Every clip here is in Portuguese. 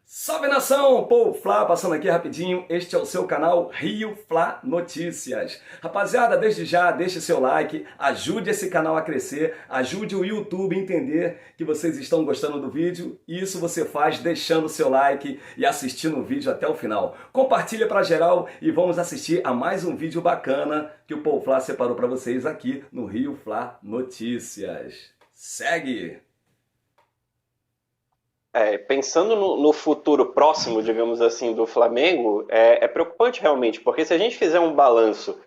Salve nação, Paul Fla passando aqui rapidinho, este é o seu canal Rio Fla Notícias. Rapaziada, desde já deixe seu like, ajude esse canal a crescer, ajude o YouTube a entender que vocês estão gostando do vídeo. Isso você faz deixando seu like e assistindo o vídeo até o final. Compartilha para geral e vamos assistir a mais um vídeo bacana que o Paul Fla separou para vocês aqui no Rio Fla Notícias. Segue! Pensando no futuro próximo, digamos assim, do Flamengo, é preocupante realmente, porque se a gente fizer um balanço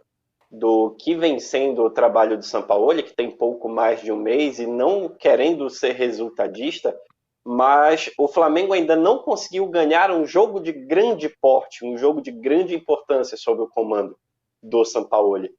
do que vem sendo o trabalho do Sampaoli, que tem pouco mais de um mês e não querendo ser resultadista, mas o Flamengo ainda não conseguiu ganhar um jogo de grande porte, um jogo de grande importância sob o comando do Sampaoli.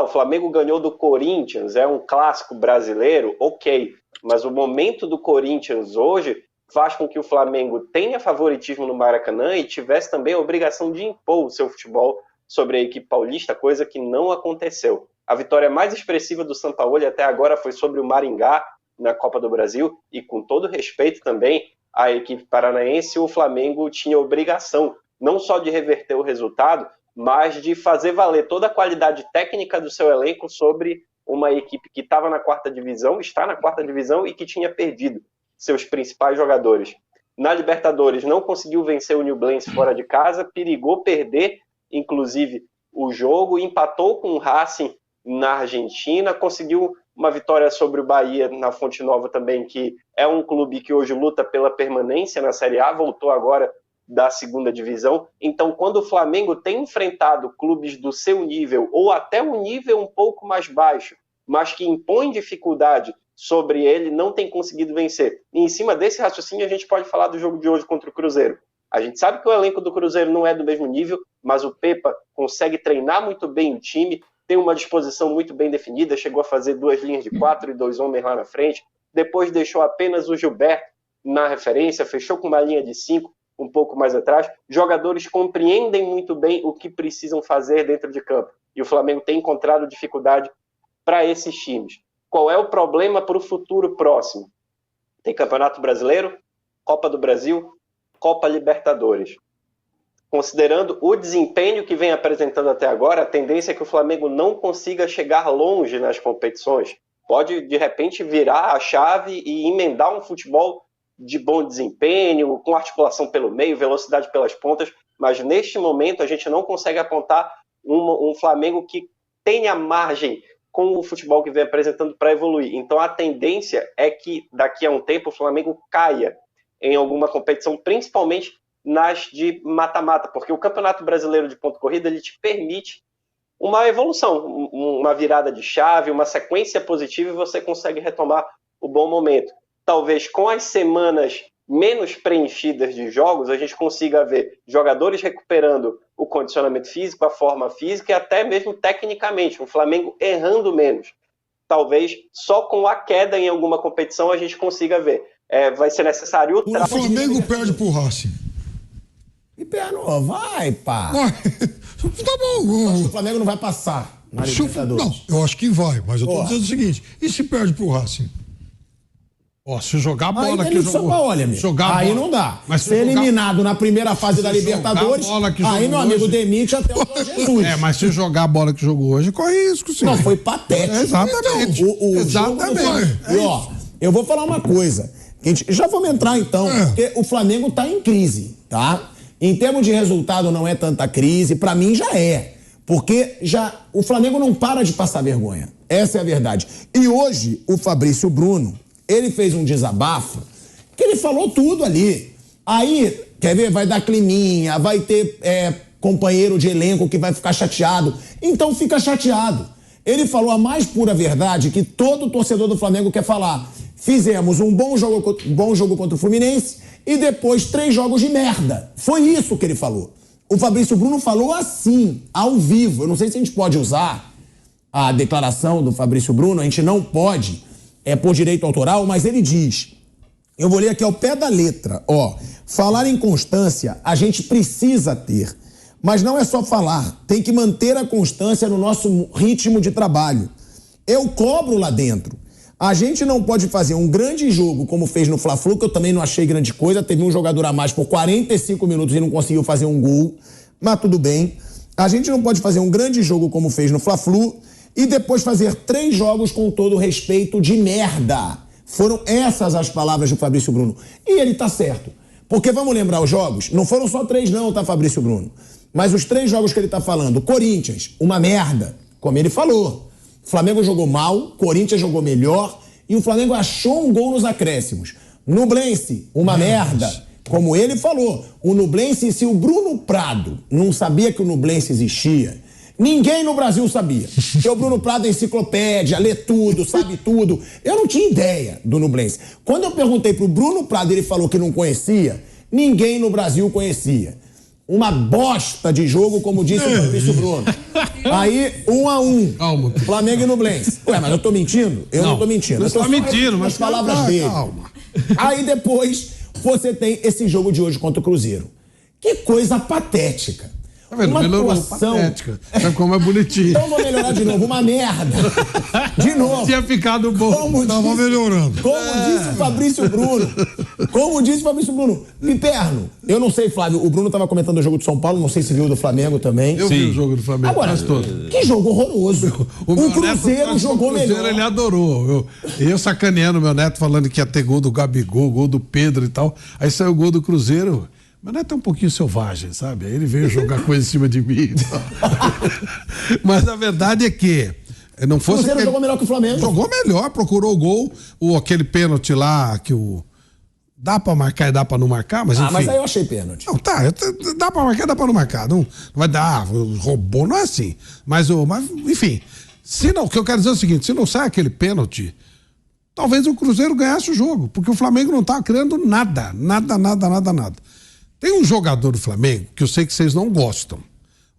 O Flamengo ganhou do Corinthians, é um clássico brasileiro, ok, mas o momento do Corinthians hoje faz com que o Flamengo tenha favoritismo no Maracanã e tivesse também a obrigação de impor o seu futebol sobre a equipe paulista, coisa que não aconteceu. A vitória mais expressiva do Sampaoli até agora foi sobre o Maringá na Copa do Brasil, e com todo respeito também à equipe paranaense, o Flamengo tinha a obrigação não só de reverter o resultado, mas de fazer valer toda a qualidade técnica do seu elenco sobre uma equipe que estava na quarta divisão, está na quarta divisão e que tinha perdido seus principais jogadores. Na Libertadores não conseguiu vencer o Nublense fora de casa, perigou perder, inclusive, o jogo, empatou com o Racing na Argentina, conseguiu uma vitória sobre o Bahia na Fonte Nova também, que é um clube que hoje luta pela permanência na Série A, voltou agora da segunda divisão. Então, quando o Flamengo tem enfrentado clubes do seu nível, ou até um nível um pouco mais baixo, mas que impõem dificuldade sobre ele, não tem conseguido vencer. E em cima desse raciocínio, a gente pode falar do jogo de hoje contra o Cruzeiro. A gente sabe que o elenco do Cruzeiro não é do mesmo nível, mas o Pepa consegue treinar muito bem o time, tem uma disposição muito bem definida, chegou a fazer 2 linhas de 4 e 2 homens lá na frente, depois deixou apenas o Gilberto na referência, fechou com uma linha de 5, um pouco mais atrás. Jogadores compreendem muito bem o que precisam fazer dentro de campo, e o Flamengo tem encontrado dificuldade para esses times. Qual é o problema para o futuro próximo? Tem Campeonato Brasileiro, Copa do Brasil, Copa Libertadores. Considerando o desempenho que vem apresentando até agora, a tendência é que o Flamengo não consiga chegar longe nas competições. Pode, de repente, virar a chave e emendar um futebol de bom desempenho, com articulação pelo meio, velocidade pelas pontas, mas neste momento a gente não consegue apontar um Flamengo que tenha margem com o futebol que vem apresentando para evoluir. Então a tendência é que daqui a um tempo o Flamengo caia em alguma competição, principalmente nas de mata-mata, porque o Campeonato Brasileiro de ponto corrida ele te permite uma evolução, uma virada de chave, uma sequência positiva, e você consegue retomar o bom momento. Talvez com as semanas menos preenchidas de jogos, a gente consiga ver jogadores recuperando o condicionamento físico, a forma física e até mesmo tecnicamente, o Flamengo errando menos. Talvez só com a queda em alguma competição a gente consiga ver. Vai ser necessário o trabalho. O Flamengo perde pro Racing. E perno, vai, pá. Tá bom. Acho que o Flamengo não vai passar na Libertadores. Não, eu acho que vai, mas eu tô dizendo o seguinte, e se perde pro Racing? Se jogar a bola que jogou... Olha, aí não dá. Mas ser eliminado na primeira fase da Libertadores, aí meu amigo demite até o Jesus. Mas se jogar a bola que jogou hoje, corre risco, sim. Não, foi patético. Exatamente. Exatamente. E eu vou falar uma coisa. Já vamos entrar então, porque o Flamengo tá em crise, tá? Em termos de resultado não é tanta crise, pra mim já é. Porque o Flamengo não para de passar vergonha. Essa é a verdade. E hoje, o Fabrício Bruno, ele fez um desabafo que ele falou tudo ali. Aí, quer ver? Vai dar climinha, vai ter companheiro de elenco que vai ficar chateado. Então fica chateado. Ele falou a mais pura verdade que todo torcedor do Flamengo quer falar. Fizemos um bom jogo contra o Fluminense e depois 3 jogos de merda. Foi isso que ele falou. O Fabrício Bruno falou assim, ao vivo. Eu não sei se a gente pode usar a declaração do Fabrício Bruno, a gente não pode... por direito autoral, mas ele diz, eu vou ler aqui ao pé da letra, falar em constância a gente precisa ter, mas não é só falar, tem que manter a constância no nosso ritmo de trabalho. Eu cobro lá dentro. A gente não pode fazer um grande jogo como fez no Fla-Flu, que eu também não achei grande coisa. Teve um jogador a mais por 45 minutos e não conseguiu fazer um gol, mas tudo bem. A gente não pode fazer um grande jogo como fez no Fla-Flu e depois fazer 3 jogos com todo respeito de merda. Foram essas as palavras do Fabrício Bruno. E ele tá certo. Porque vamos lembrar os jogos? Não foram só 3 não, tá, Fabrício Bruno? Mas os 3 jogos que ele tá falando. Corinthians, uma merda, como ele falou. O Flamengo jogou mal, Corinthians jogou melhor e o Flamengo achou um gol nos acréscimos. Nublense, uma merda, como ele falou. O Nublense, se o Bruno Prado não sabia que o Nublense existia, ninguém no Brasil sabia. Porque o Bruno Prado é enciclopédia, lê tudo, sabe tudo. Eu não tinha ideia do Nublense. Quando eu perguntei pro Bruno Prado, ele falou que não conhecia, ninguém no Brasil conhecia. Uma bosta de jogo, como disse o Fabrício Bruno. Aí, 1-1. Calma. Flamengo e Nublense. Ué, mas eu tô mentindo? Eu não tô mentindo. Você tá mentindo, mas as palavras dele. Calma. Aí depois, você tem esse jogo de hoje contra o Cruzeiro. Que coisa patética. Tá vendo? Uma Melhorou, atuação... patética. Sabe como é bonitinho. Então vou melhorar de novo. Uma merda. De novo. Tinha ficado bom. Tava melhorando. Como disse o Fabrício Bruno. Piperno. Eu não sei, Flávio. O Bruno tava comentando o jogo de São Paulo. Não sei se viu o do Flamengo também. Eu vi o jogo do Flamengo. Agora, que jogo horroroso. O Cruzeiro jogou melhor. Ele adorou. Eu sacaneando meu neto, falando que ia ter gol do Gabigol, gol do Pedro e tal. Aí saiu o gol do Cruzeiro. Meu neto é um pouquinho selvagem, sabe? Aí ele veio jogar coisa em cima de mim. Mas a verdade é que não fosse. O Cruzeiro jogou melhor que o Flamengo. Jogou melhor, procurou o gol. Aquele pênalti lá que o. Dá pra marcar e dá pra não marcar, mas enfim. Mas aí eu achei pênalti. Não, tá, dá pra marcar, dá pra não marcar. Não vai dar, roubou, não é assim. Mas enfim, se não, o que eu quero dizer é o seguinte, se não sai aquele pênalti, talvez o Cruzeiro ganhasse o jogo, porque o Flamengo não tá criando nada. Tem um jogador do Flamengo que eu sei que vocês não gostam,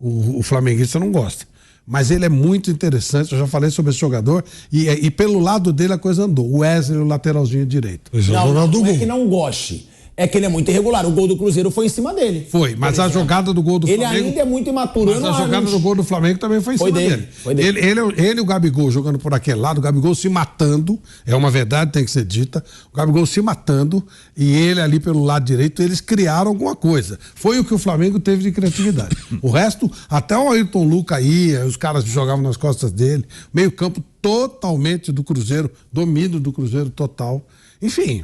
o flamenguista não gosta, mas ele é muito interessante, eu já falei sobre esse jogador, e pelo lado dele a coisa andou. O Wesley, o lateralzinho direito. Não é que não goste. É que ele é muito irregular. O gol do Cruzeiro foi em cima dele. Foi, mas a jogada do gol do Flamengo... Ele ainda é muito imaturo. Mas a jogada do gol do Flamengo também foi em cima dele. Foi dele. Ele e o Gabigol jogando por aquele lado, o Gabigol se matando, é uma verdade, tem que ser dita, o Gabigol se matando e ele ali pelo lado direito, eles criaram alguma coisa. Foi o que o Flamengo teve de criatividade. O resto, até o Ayrton Lucas ia, os caras jogavam nas costas dele, meio campo totalmente do Cruzeiro, domínio do Cruzeiro total. Enfim...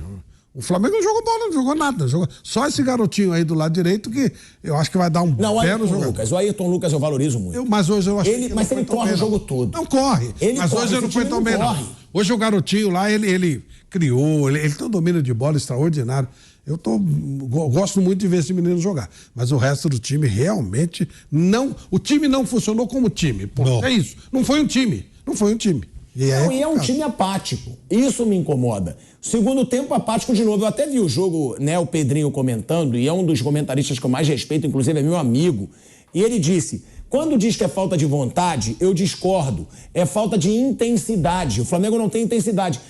O Flamengo não jogou bola, não jogou nada. Só esse garotinho aí do lado direito que eu acho que vai dar um Não, pé no jogo. O Ayrton Lucas eu valorizo muito. Mas hoje eu acho que mas ele corre o jogo todo. Não corre. Mas hoje ele não foi tão bem, não. Hoje o garotinho lá, ele criou, ele tem um domínio de bola extraordinário. Eu gosto muito de ver esse menino jogar. Mas o resto do time realmente não... O time não funcionou como time. Pô, é isso. Não foi um time. E é um time apático. Isso me incomoda. Segundo tempo, apático de novo. Eu até vi o jogo, né, o Pedrinho comentando, e é um dos comentaristas que eu mais respeito, inclusive é meu amigo. E ele disse, quando diz que é falta de vontade, eu discordo. É falta de intensidade. O Flamengo não tem intensidade.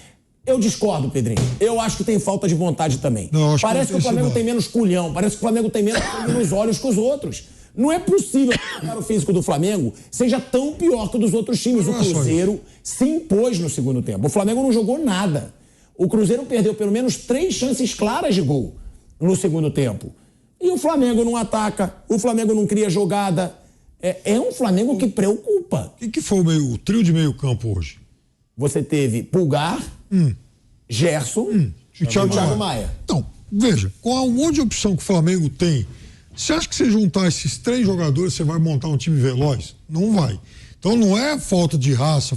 Eu discordo, Pedrinho. Eu acho que tem falta de vontade também. Parece que o Flamengo tem menos culhão. Parece que o Flamengo tem menos nos olhos que os outros. Não é possível que o físico do Flamengo seja tão pior que o dos outros times. O Cruzeiro se impôs no segundo tempo. O Flamengo não jogou nada. O Cruzeiro perdeu pelo menos 3 chances claras de gol no segundo tempo. E o Flamengo não ataca, o Flamengo não cria jogada. É um Flamengo que preocupa. O que foi o trio de meio campo hoje? Você teve Pulgar, Gerson e Thiago Maia. Então, veja, com um monte de opção que o Flamengo tem, você acha que você juntar esses 3 jogadores, você vai montar um time veloz? Não vai. Então não é falta de raça,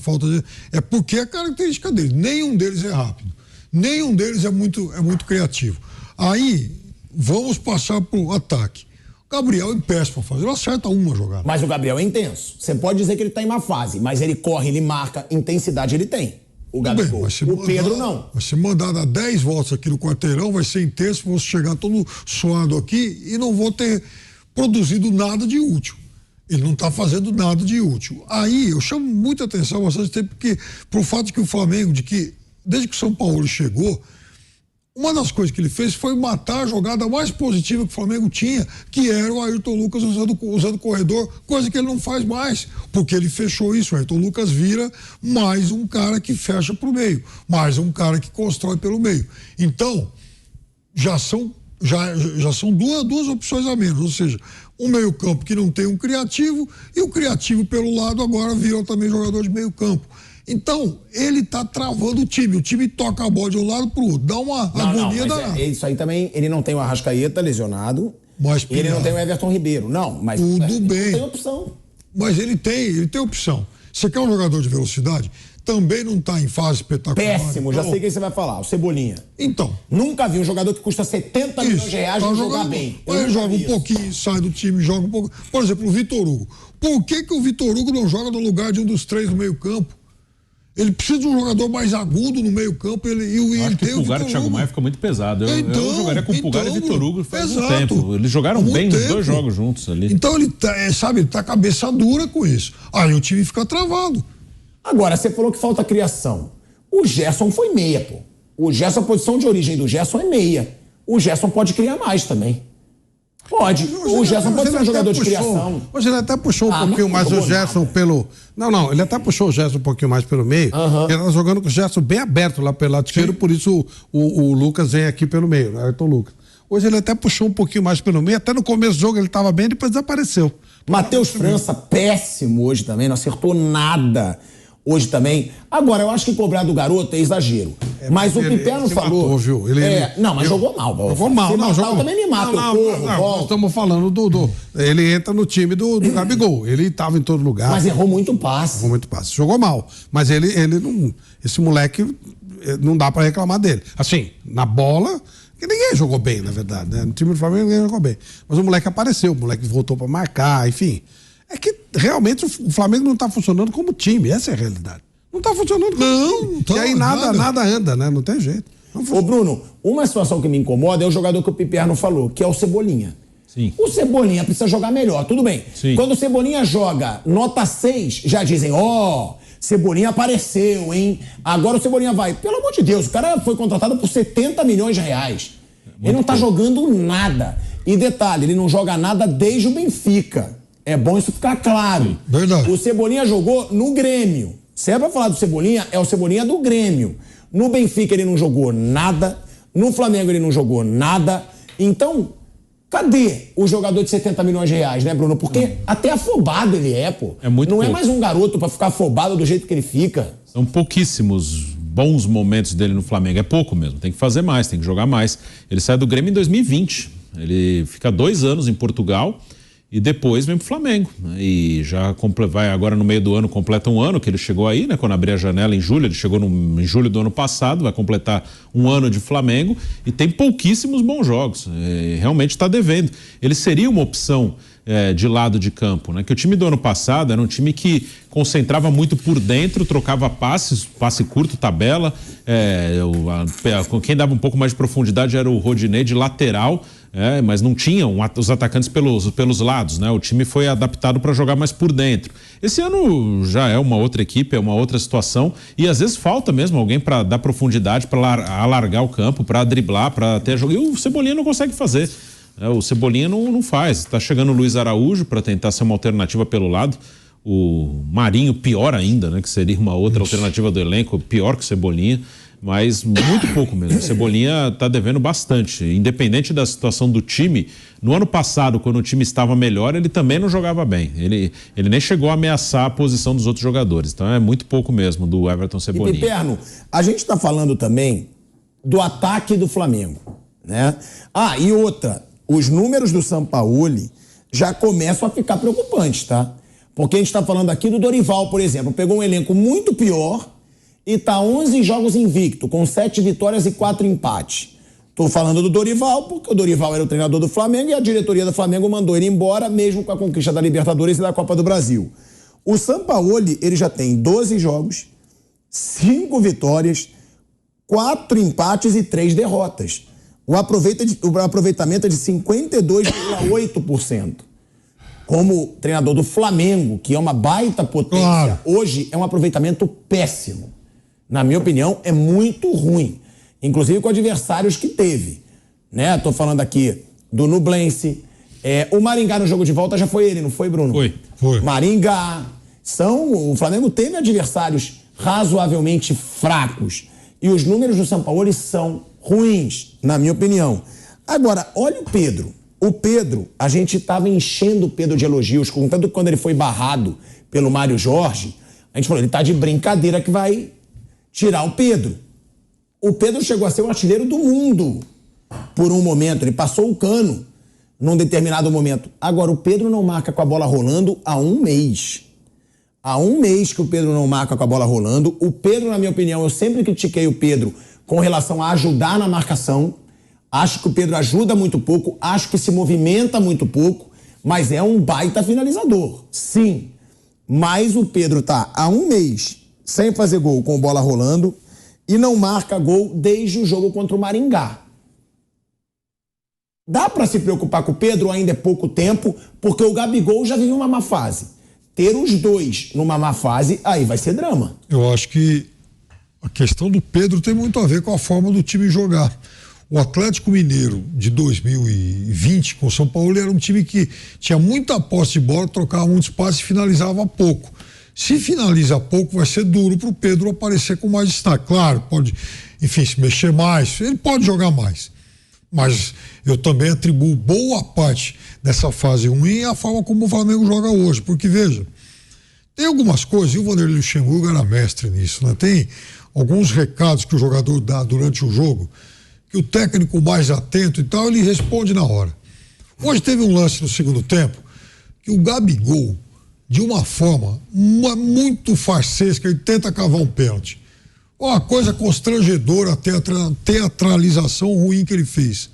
é porque é a característica deles. Nenhum deles é rápido. Nenhum deles é muito criativo. Aí, vamos passar pro ataque. O Gabriel é péssimo pra fazer, ele acerta uma jogada. Mas o Gabriel é intenso. Você pode dizer que ele tá em má fase, mas ele corre, ele marca, intensidade ele tem. O Gabigol. O Pedro não. Vai ser mandado a 10 voltas aqui no quarteirão, vai ser intenso, vou chegar todo suado aqui e não vou ter produzido nada de útil. Ele não está fazendo nada de útil. Aí eu chamo muita atenção bastante tempo, porque pro fato de que o Flamengo, desde que o São Paulo chegou, Uma das coisas que ele fez foi matar a jogada mais positiva que o Flamengo tinha, que era o Ayrton Lucas usando o corredor, coisa que ele não faz mais, porque ele fechou isso. O Ayrton Lucas vira mais um cara que fecha para o meio, mais um cara que constrói pelo meio. Então, já são duas opções a menos, ou seja, um meio-campo que não tem um criativo e o criativo pelo lado agora virou também jogador de meio-campo. Então, ele tá travando o time toca a bola de um lado pro outro, dá uma agonia danada. Isso aí também, ele não tem o Arrascaeta lesionado, ele não tem o Everton Ribeiro, não, mas tudo bem. Não tem opção. Mas ele tem opção. Você quer um jogador de velocidade? Também não está em fase espetacular. Péssimo, já sei quem você vai falar, o Cebolinha. Então. Nunca vi um jogador que custa 70 milhões de reais tá jogar bem. Ele joga um pouquinho, sai do time, joga um pouco. Por exemplo, o Vitor Hugo. Por que o Vitor Hugo não joga no lugar de um dos três do meio campo? Ele precisa de um jogador mais agudo no meio campo. Acho que o Pulgar e o Thiago Maia fica muito pesado. Eu jogaria com o Pulgar e o Vitor Hugo faz um tempo. Eles jogaram bem os dois jogos juntos ali. Então ele tá cabeça dura com isso. Aí o time fica travado. Agora, você falou que falta criação. O Gerson foi meia, pô. O Gerson, a posição de origem do Gerson é meia. O Gerson pode criar mais também. Pode. O Gerson pode ser um jogador de criação. Hoje ele até puxou um pouquinho mais o Gerson pelo... Não, ele até puxou o Gerson um pouquinho mais pelo meio. Ele tá jogando com o Gerson bem aberto lá pelo lado esquerdo, por isso o Lucas vem aqui pelo meio, né? Ayrton Lucas. Hoje ele até puxou um pouquinho mais pelo meio, até no começo do jogo ele estava bem, depois desapareceu. Matheus França, péssimo hoje também, não acertou nada hoje também. Agora, eu acho que cobrar do garoto é exagero. Mas o Piperno falou... Matou, viu? Não, mas jogou mal. Jogou mal. Eu também me mato. Nós estamos falando do... Ele entra no time do Gabigol. Ele estava em todo lugar. Mas errou muito passe. Jogou mal. Mas ele não... Esse moleque, não dá pra reclamar dele. Assim, na bola... Que ninguém jogou bem, na verdade, né? No time do Flamengo ninguém jogou bem. Mas o moleque apareceu, o moleque voltou pra marcar, enfim... É que realmente o Flamengo não está funcionando como time, essa é a realidade. Não está funcionando como time. E aí nada anda, né? Não tem jeito. Ô Bruno, uma situação que me incomoda é o jogador que o Piperno falou, que é o Cebolinha. Sim. O Cebolinha precisa jogar melhor, tudo bem. Sim. Quando o Cebolinha joga nota 6, já dizem, Cebolinha apareceu, hein? Agora o Cebolinha vai. Pelo amor de Deus, o cara foi contratado por 70 milhões de reais. Ele não tá jogando nada. E detalhe, ele não joga nada desde o Benfica. É bom isso ficar claro. Verdade. O Cebolinha jogou no Grêmio. Se é pra falar do Cebolinha, é o Cebolinha do Grêmio. No Benfica ele não jogou nada. No Flamengo ele não jogou nada. Então, cadê o jogador de 70 milhões de reais, né, Bruno? Porque até afobado ele é, pô. É muito não pouco. É mais um garoto pra ficar afobado do jeito que ele fica. São pouquíssimos bons momentos dele no Flamengo. É pouco mesmo. Tem que fazer mais, tem que jogar mais. Ele sai do Grêmio em 2020. Ele fica 2 anos em Portugal. E depois vem pro Flamengo, né? E já vai agora no meio do ano, completa um ano que ele chegou aí, né? Quando abrir a janela em julho, ele chegou em julho do ano passado, vai completar um ano de Flamengo e tem pouquíssimos bons jogos. Realmente está devendo. Ele seria uma opção de lado de campo, né? Que o time do ano passado era um time que concentrava muito por dentro, trocava passes, passe curto, tabela. Quem dava um pouco mais de profundidade era o Rodinei de lateral. Mas não tinham os atacantes pelos lados, né? O time foi adaptado para jogar mais por dentro. Esse ano já é uma outra equipe, é uma outra situação e às vezes falta mesmo alguém para dar profundidade, para alargar o campo, para driblar, para ter jogo. E o Cebolinha não consegue fazer. O Cebolinha não faz. Está chegando o Luiz Araújo para tentar ser uma alternativa pelo lado. O Marinho pior ainda, né? Que seria uma outra alternativa do elenco, pior que o Cebolinha. Mas muito pouco mesmo. O Cebolinha está devendo bastante. Independente da situação do time, no ano passado, quando o time estava melhor, ele também não jogava bem. Ele nem chegou a ameaçar a posição dos outros jogadores. Então é muito pouco mesmo do Everton Cebolinha. E Piperno, a gente está falando também do ataque do Flamengo, né? E outra, os números do Sampaoli já começam a ficar preocupantes, tá? Porque a gente está falando aqui do Dorival, por exemplo. Pegou um elenco muito pior e tá 11 jogos invicto, com 7 vitórias e 4 empates. Tô falando do Dorival, porque o Dorival era o treinador do Flamengo e a diretoria do Flamengo mandou ele embora, mesmo com a conquista da Libertadores e da Copa do Brasil. O Sampaoli, ele já tem 12 jogos, 5 vitórias, 4 empates e 3 derrotas. O aproveitamento é de 52,8%. Como treinador do Flamengo, que é uma baita potência, hoje é um aproveitamento péssimo. Na minha opinião, é muito ruim. inclusive com adversários que teve, né? Tô falando aqui do Nublense. O Maringá no jogo de volta já foi ele, não foi, Bruno? Foi. Maringá. O Flamengo teve adversários razoavelmente fracos. E os números do Sampaoli são ruins, na minha opinião. Agora, olha o Pedro. O Pedro, a gente estava enchendo o Pedro de elogios, contanto que quando ele foi barrado pelo Mário Jorge, a gente falou, ele tá de brincadeira que vai tirar o Pedro. O Pedro chegou a ser o artilheiro do mundo por um momento, ele passou o cano num determinado momento. Agora, o Pedro não marca com a bola rolando há um mês. Há um mês que o Pedro não marca com a bola rolando. O Pedro, na minha opinião, eu sempre critiquei o Pedro com relação a ajudar na marcação. Acho que o Pedro ajuda muito pouco, acho que se movimenta muito pouco, mas é um baita finalizador, sim. Mas o Pedro tá há um mês sem fazer gol com bola rolando e não marca gol desde o jogo contra o Maringá. Dá pra se preocupar com o Pedro, ainda é pouco tempo, porque o Gabigol já vive uma má fase. Ter os dois numa má fase, aí vai ser drama. Eu acho que a questão do Pedro tem muito a ver com a forma do time jogar. O Atlético Mineiro de 2020 com o São Paulo era um time que tinha muita posse de bola, trocava muito espaço e finalizava pouco. Se finaliza pouco, vai ser duro para o Pedro aparecer com mais destaque. Claro, pode, enfim, se mexer mais, ele pode jogar mais. Mas eu também atribuo boa parte dessa fase ruim à forma como o Flamengo joga hoje. Porque, veja, tem algumas coisas, e o Vanderlei Luxemburgo era mestre nisso, né? Tem alguns recados que o jogador dá durante o jogo, que o técnico mais atento e tal, ele responde na hora. Hoje teve um lance no segundo tempo, que o Gabigol, de uma forma muito farsesca, ele tenta cavar um pênalti. Uma coisa constrangedora, a teatralização ruim que ele fez.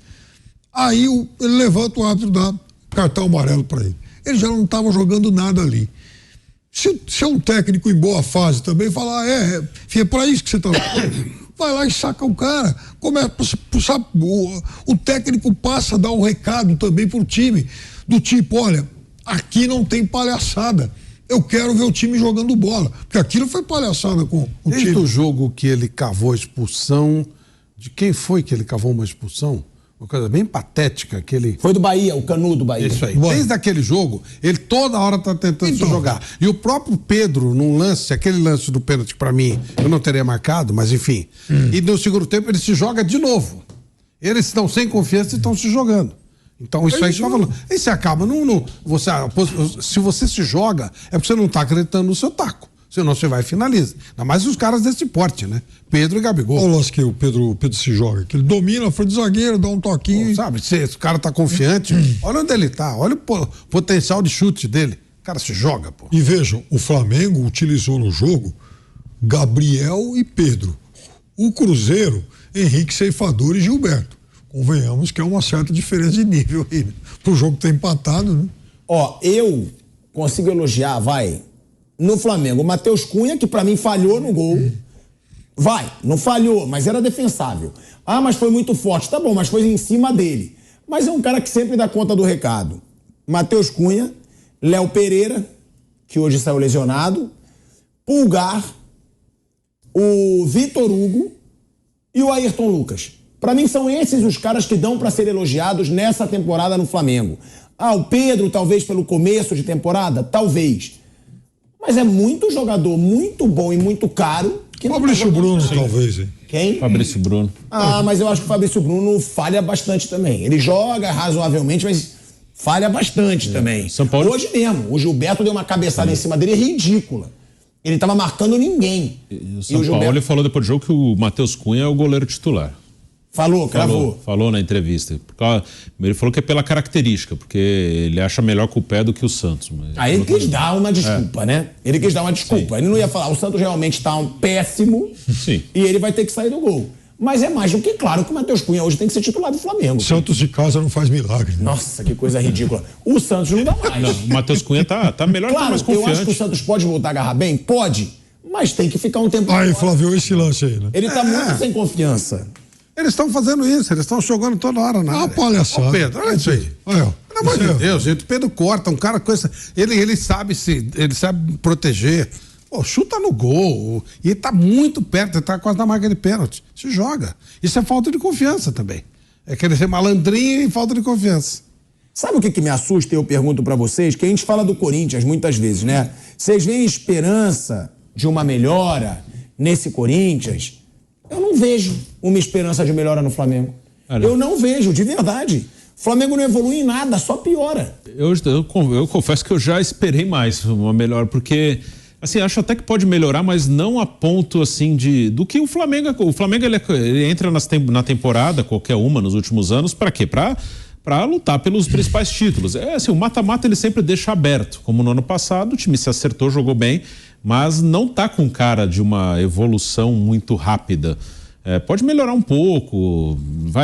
Aí ele levanta o árbitro, dá cartão amarelo para ele. Ele já não estava jogando nada ali. Se é um técnico em boa fase também, falar, é para isso que você está... Vai lá e saca o cara. O técnico passa a dar um recado também pro time, do tipo, olha, aqui não tem palhaçada. Eu quero ver o time jogando bola. Porque aquilo foi palhaçada com o time. Desde o jogo que ele cavou a expulsão, de quem foi que ele cavou uma expulsão? Uma coisa bem patética que ele... Foi do Bahia, o Canudo do Bahia. Isso aí. Desde aquele jogo, ele toda hora tá tentando se jogar. E o próprio Pedro, num lance, aquele lance do pênalti pra mim, eu não teria marcado, mas enfim. E no segundo tempo ele se joga de novo. Eles estão sem confiança e estão se jogando. Então isso aí que você tá falando. Aí você acaba, se você se joga, é porque você não tá acreditando no seu taco. Senão você vai e finaliza. Ainda mais os caras desse porte, né? Pedro e Gabigol. Olha o lance que o Pedro se joga. Que ele domina, foi de zagueiro, dá um toquinho. Sabe, se o cara tá confiante, olha onde ele tá, olha o potencial de chute dele. O cara se joga, pô. E vejam, o Flamengo utilizou no jogo Gabriel e Pedro. O Cruzeiro, Henrique Ceifador e Gilberto. Convenhamos que é uma certa diferença de nível aí, né? Pro jogo ter empatado, né? Eu consigo elogiar, no Flamengo, o Matheus Cunha, que pra mim falhou no gol. Não falhou, mas era defensável. Ah, mas foi muito forte. Tá bom, mas foi em cima dele. Mas é um cara que sempre dá conta do recado. Matheus Cunha, Léo Pereira, que hoje saiu lesionado, Pulgar, o Vitor Hugo e o Ayrton Lucas. Pra mim são esses os caras que dão pra ser elogiados nessa temporada no Flamengo. O Pedro, talvez pelo começo de temporada, talvez. Mas é muito jogador, muito bom e muito caro. Fabrício Bruno, talvez, hein? Quem? Fabrício Bruno. Mas eu acho que o Fabrício Bruno falha bastante também. Ele joga razoavelmente, mas falha bastante também. São Paulo... Hoje mesmo, o Gilberto deu uma cabeçada em cima dele ridícula. Ele tava marcando ninguém. O São Paulo falou depois do jogo que o Matheus Cunha é o goleiro titular. Cravou. Falou na entrevista. Ele falou que é pela característica, porque ele acha melhor com o pé do que o Santos. Aí ele quis dar uma desculpa, né? Ele quis dar uma desculpa. Sim. Ele não ia falar, o Santos realmente tá péssimo. Sim. E ele vai ter que sair do gol. Mas é mais do que claro que o Matheus Cunha hoje tem que ser titular do Flamengo. Santos de casa não faz milagre. Né? Nossa, que coisa ridícula. O Santos não dá mais. Não, o Matheus Cunha tá melhor, claro, tá mais confiante. Eu acho que o Santos pode voltar a agarrar bem? Pode. Mas tem que ficar um tempo... Aí, Flávio, esse lance aí, né? Ele tá muito sem confiança. Eles estão fazendo isso, eles estão jogando toda hora na área. Palhaçada. Pedro, olha isso aí. Pelo amor de Deus, gente, o Pedro corta, um cara com essa... Ele sabe proteger. Pô, chuta no gol. E ele tá muito perto, ele tá quase na marca de pênalti. Se joga. Isso é falta de confiança também. É querer ser malandrinho e falta de confiança. Sabe o que me assusta? Eu pergunto pra vocês, que a gente fala do Corinthians muitas vezes, né? Vocês veem esperança de uma melhora nesse Corinthians? Eu não vejo uma esperança de melhora no Flamengo. Eu não vejo, de verdade. O Flamengo não evolui em nada, só piora. Eu confesso que eu já esperei mais uma melhora, porque assim, acho até que pode melhorar, mas não a ponto assim do que o Flamengo. O Flamengo ele entra na temporada, qualquer uma, nos últimos anos, para quê? Para lutar pelos principais títulos. É assim, o mata-mata ele sempre deixa aberto. Como no ano passado, o time se acertou, jogou bem, mas não tá com cara de uma evolução muito rápida. Pode melhorar um pouco,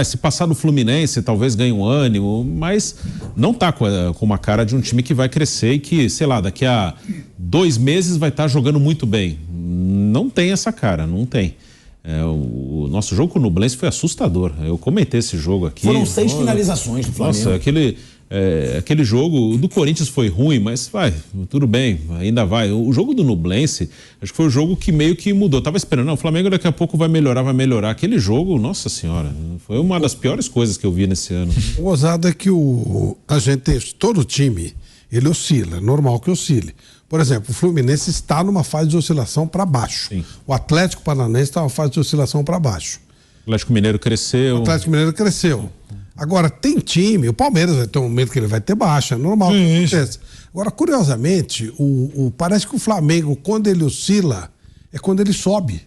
se passar no Fluminense talvez ganhe um ânimo, mas não tá com uma cara de um time que vai crescer e que, sei lá, daqui a 2 meses vai estar jogando muito bem. Não tem essa cara, não tem. O nosso jogo com o Nublense foi assustador. Eu comentei esse jogo aqui. Foram 6 finalizações do Flamengo. Nossa, aquele jogo do Corinthians foi ruim, mas tudo bem, ainda vai. O jogo do Nublense, acho que foi o jogo que meio que mudou. Eu tava esperando, não, o Flamengo daqui a pouco vai melhorar. Aquele jogo, nossa senhora, foi uma das piores coisas que eu vi nesse ano. O gozado é que todo time, ele oscila, é normal que oscile. Por exemplo, o Fluminense está numa fase de oscilação para baixo. Sim. O Atlético Paranaense está numa fase de oscilação para baixo. O Atlético Mineiro cresceu. Agora, tem time, o Palmeiras vai ter um momento que ele vai ter baixa, é normal que aconteça. Agora, curiosamente, parece que o Flamengo, quando ele oscila, é quando ele sobe.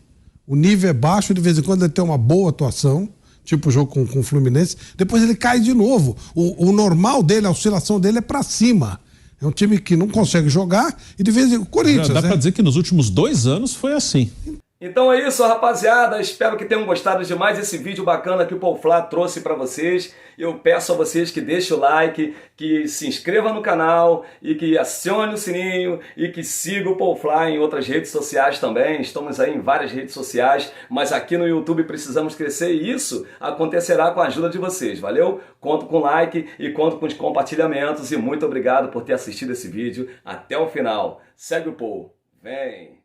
O nível é baixo, de vez em quando ele tem uma boa atuação, tipo o jogo com o Fluminense, depois ele cai de novo. O normal dele, a oscilação dele é para cima. É um time que não consegue jogar e de vez em quando... Corinthians, dá pra dizer que nos últimos 2 anos foi assim. Então é isso, rapaziada. Espero que tenham gostado de mais esse vídeo bacana que o Paul Flá trouxe para vocês. Eu peço a vocês que deixem o like, que se inscrevam no canal e que acione o sininho e que siga o Paul Flá em outras redes sociais também. Estamos aí em várias redes sociais, mas aqui no YouTube precisamos crescer e isso acontecerá com a ajuda de vocês, valeu? Conto com like e conto com os compartilhamentos e muito obrigado por ter assistido esse vídeo até o final. Segue o Paul. Vem!